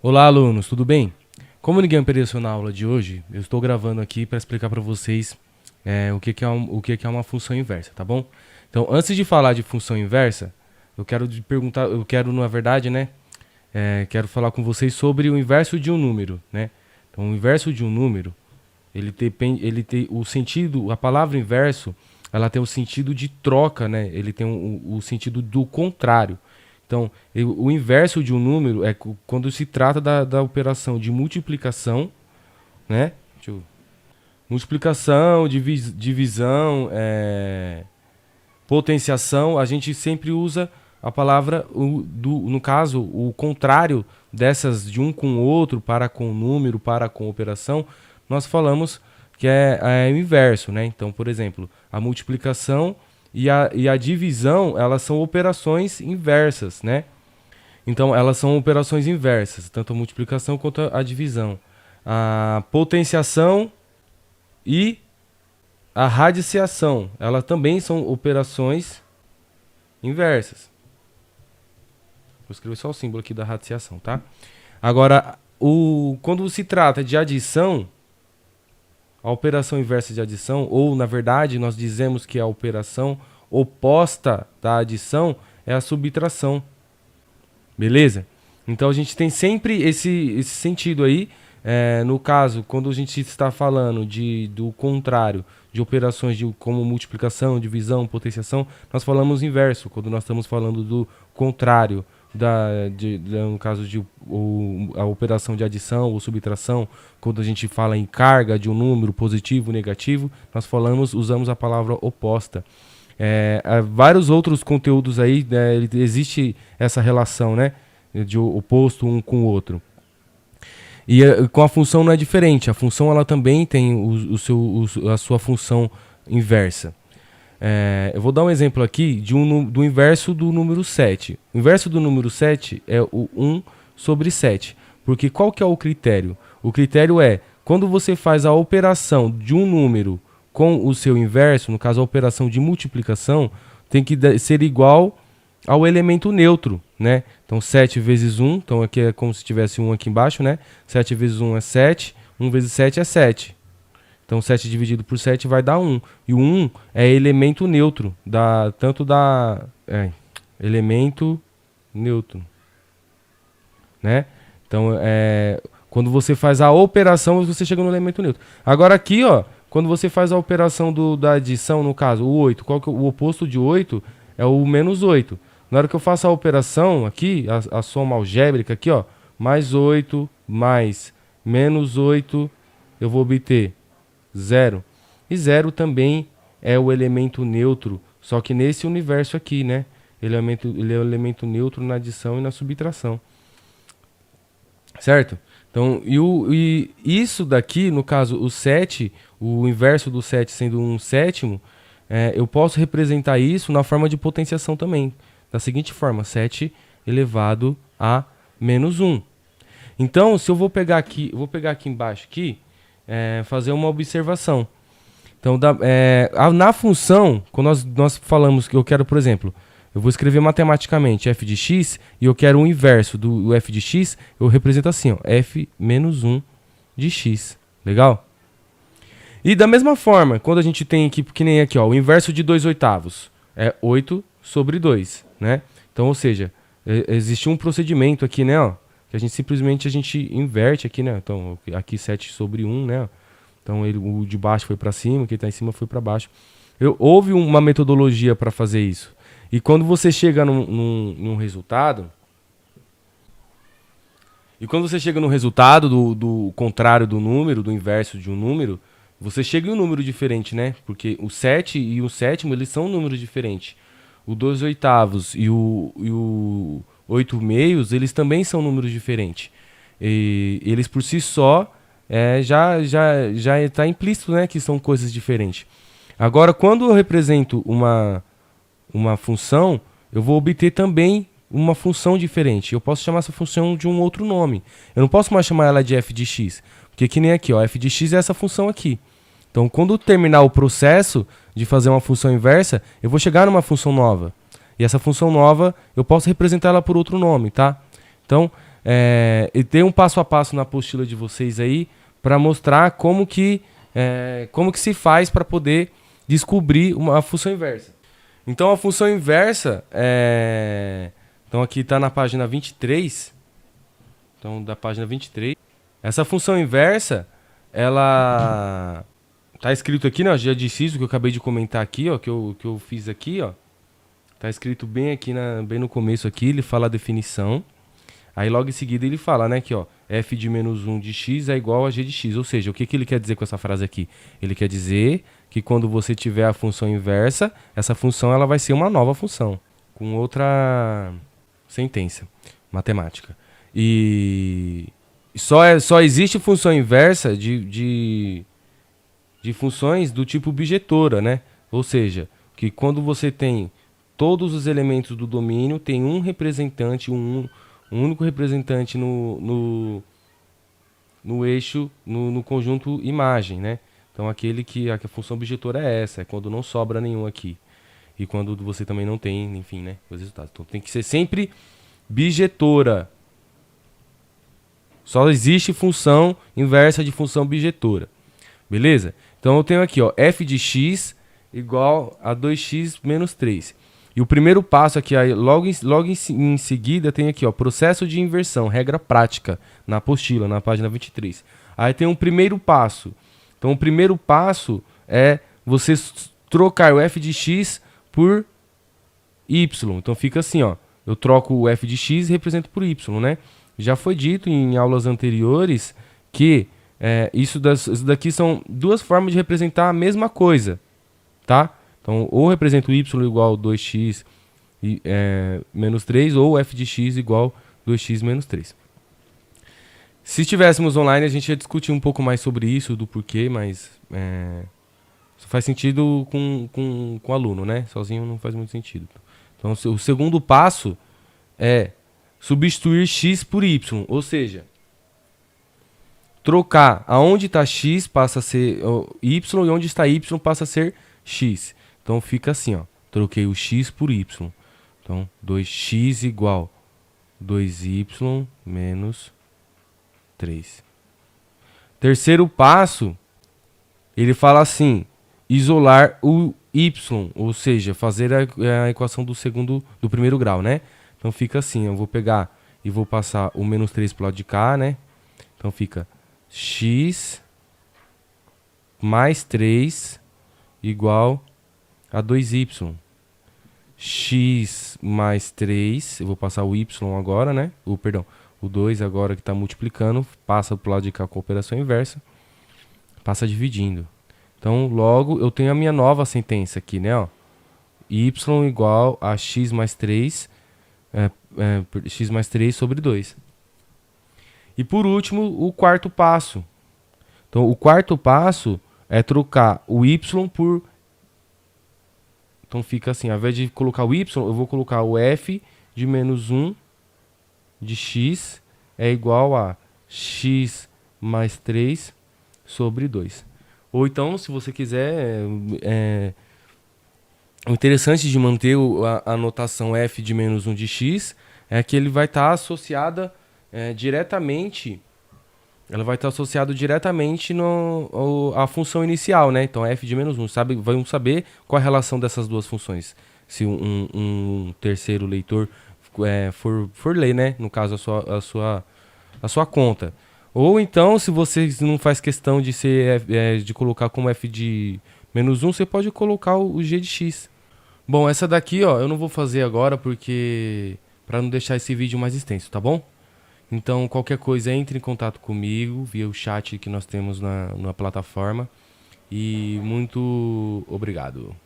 Olá, alunos, tudo bem? Como ninguém apareceu na aula de hoje, eu estou gravando aqui para explicar para vocês o que é uma função inversa, tá bom? Então, antes de falar de função inversa, na verdade, né, quero falar com vocês sobre o inverso de um número, né? Então, o inverso de um número, ele tem o sentido, a palavra inverso, ela tem o sentido de troca, né? Ele tem o sentido do contrário. Então, o inverso de um número é quando se trata da operação de multiplicação, né? Multiplicação, divisão, potenciação, a gente sempre usa a palavra, no caso, o contrário dessas de um com o outro, para com o número, para com operação, nós falamos que é o inverso, né? Então, por exemplo, a multiplicação e a divisão, elas são operações inversas, né? Então, elas são operações inversas, tanto a multiplicação quanto a divisão. A potenciação e a radiciação, elas também são operações inversas. Vou escrever só o símbolo aqui da radiciação, tá? Agora, quando se trata de adição, a operação inversa de adição, ou na verdade nós dizemos que a operação oposta da adição é a subtração. Beleza? Então a gente tem sempre esse sentido aí. No caso, quando a gente está falando do contrário, de operações como multiplicação, divisão, potenciação, nós falamos inverso. Quando nós estamos falando do contrário, no caso a operação de adição ou subtração, quando a gente fala em carga de um número positivo ou negativo, nós usamos a palavra oposta. Há vários outros conteúdos aí, né, existe essa relação, né, de oposto um com o outro. E com a função não é diferente. A função ela também tem a sua função inversa. Eu vou dar um exemplo aqui do inverso do número 7. O inverso do número 7 é o 1 sobre 7. Porque qual que é o critério? O critério é, quando você faz a operação de um número com o seu inverso, no caso a operação de multiplicação, tem que ser igual ao elemento neutro, né? Então 7 vezes 1, então aqui é como se tivesse 1 aqui embaixo, né? 7 vezes 1 é 7, 1 vezes 7 é 7. Então 7 dividido por 7 vai dar 1. E o 1 é elemento neutro, elemento neutro, né? Então quando você faz a operação, você chega no elemento neutro. Agora aqui, ó, quando você faz a operação da adição, no caso, o 8, qual que é o oposto de 8? É o menos 8. Na hora que eu faço a operação aqui, a soma algébrica aqui, ó, mais 8 mais menos 8, eu vou obter 0. E 0 também é o elemento neutro, só que nesse universo aqui, né? Ele é o elemento neutro na adição e na subtração. Certo? Então, e isso daqui, no caso, o 7, o inverso do 7 sendo um sétimo, eu posso representar isso na forma de potenciação também. Da seguinte forma, 7 elevado a menos 1. Então, se eu vou pegar aqui embaixo, fazer uma observação. Então, na função, quando nós falamos que eu quero, por exemplo, eu vou escrever matematicamente f de x e eu quero o inverso do f de x, eu represento assim, ó, f menos 1 de x. Legal? E da mesma forma, quando a gente tem aqui, que nem aqui, ó, o inverso de 2/8 é 8 sobre 2, né? Então, ou seja, existe um procedimento aqui, né, ó, que a gente inverte aqui, né? Então, aqui 7 sobre 1, né? Então, o de baixo foi para cima, o que está em cima foi para baixo. Houve uma metodologia para fazer isso. E quando você chega num resultado, do contrário do número, do inverso de um número, você chega em um número diferente, né? Porque o 7 e o sétimo, eles são números diferentes. O 2/8 e o 8/2, eles também são números diferentes. E eles por si só já está implícito, né, que são coisas diferentes. Agora, quando eu represento uma função, eu vou obter também uma função diferente. Eu posso chamar essa função de um outro nome. Eu não posso mais chamar ela de f de x, porque que nem aqui, ó, f de x é essa função aqui. Então, quando terminar o processo de fazer uma função inversa, eu vou chegar numa função nova. E essa função nova, eu posso representar ela por outro nome, tá? Então, e tem um passo a passo na apostila de vocês aí para mostrar como que se faz para poder descobrir uma função inversa. Então a função inversa então aqui está na página 23. Então da página 23. Essa função inversa, ela tá escrito aqui, né, g de x, o que eu acabei de comentar aqui, ó, que eu fiz aqui, ó. Tá escrito bem aqui bem no começo aqui, ele fala a definição. Aí logo em seguida ele fala, né, que ó, f de menos 1 de x é igual a g de x. Ou seja, o que ele quer dizer com essa frase aqui? Ele quer dizer que quando você tiver a função inversa, essa função ela vai ser uma nova função, com outra sentença matemática. E só existe função inversa de funções do tipo bijetora, né? Ou seja, que quando você tem todos os elementos do domínio, tem um representante, um único representante no eixo, no conjunto imagem, né? Então aquele que a função bijetora é essa, é quando não sobra nenhum aqui. E quando você também não tem, enfim, né, os resultados. Então tem que ser sempre bijetora. Só existe função inversa de função bijetora. Beleza? Então eu tenho aqui, ó, f de x igual a 2x menos 3. E o primeiro passo aqui, aí, logo em seguida, tem aqui, ó, processo de inversão, regra prática, na apostila, na página 23. Aí tem um primeiro passo. Então o primeiro passo é você trocar o f de x por y. Então fica assim, ó, eu troco o f de x e represento por y, né? Já foi dito em aulas anteriores que isso daqui são duas formas de representar a mesma coisa, tá? Então, ou represento y igual a 2x menos 3, ou f de x igual a 2x menos 3. Se estivéssemos online, a gente ia discutir um pouco mais sobre isso, do porquê, mas isso faz sentido com o aluno, né? Sozinho não faz muito sentido. Então, o segundo passo é substituir x por y, ou seja, trocar aonde está x passa a ser y e onde está y passa a ser x. Então fica assim, ó, troquei o x por y. Então 2x igual 2y menos 3. Terceiro passo, ele fala assim, isolar o y, ou seja, fazer a equação do primeiro grau, né? Então fica assim, eu vou pegar e vou passar o menos 3 para o lado de cá, né? Então fica x mais 3 igual a 2y. X mais 3, eu vou passar o y agora, né? O 2 agora que está multiplicando, passa para o lado de cá com a operação inversa, passa dividindo. Então logo eu tenho a minha nova sentença aqui, né? Ó, y igual a x mais 3, x mais 3 sobre 2. E por último, o quarto passo. Então, o quarto passo é trocar o y por... Então, fica assim, ao invés de colocar o y, eu vou colocar o f de menos 1 de x é igual a x mais 3 sobre 2. Ou então, se você quiser... o interessante de manter a notação f de menos 1 de x é que ele vai estar associada diretamente, ela vai estar associada diretamente à função inicial, né? Então f de menos 1, vamos saber qual a relação dessas duas funções. Se um terceiro leitor for ler, né? No caso a sua conta. Ou então, se você não faz questão de de colocar como f de menos 1, você pode colocar o g de x. Bom, essa daqui, ó, eu não vou fazer agora porque para não deixar esse vídeo mais extenso, tá bom? Então, qualquer coisa, entre em contato comigo via o chat que nós temos na plataforma. E muito obrigado.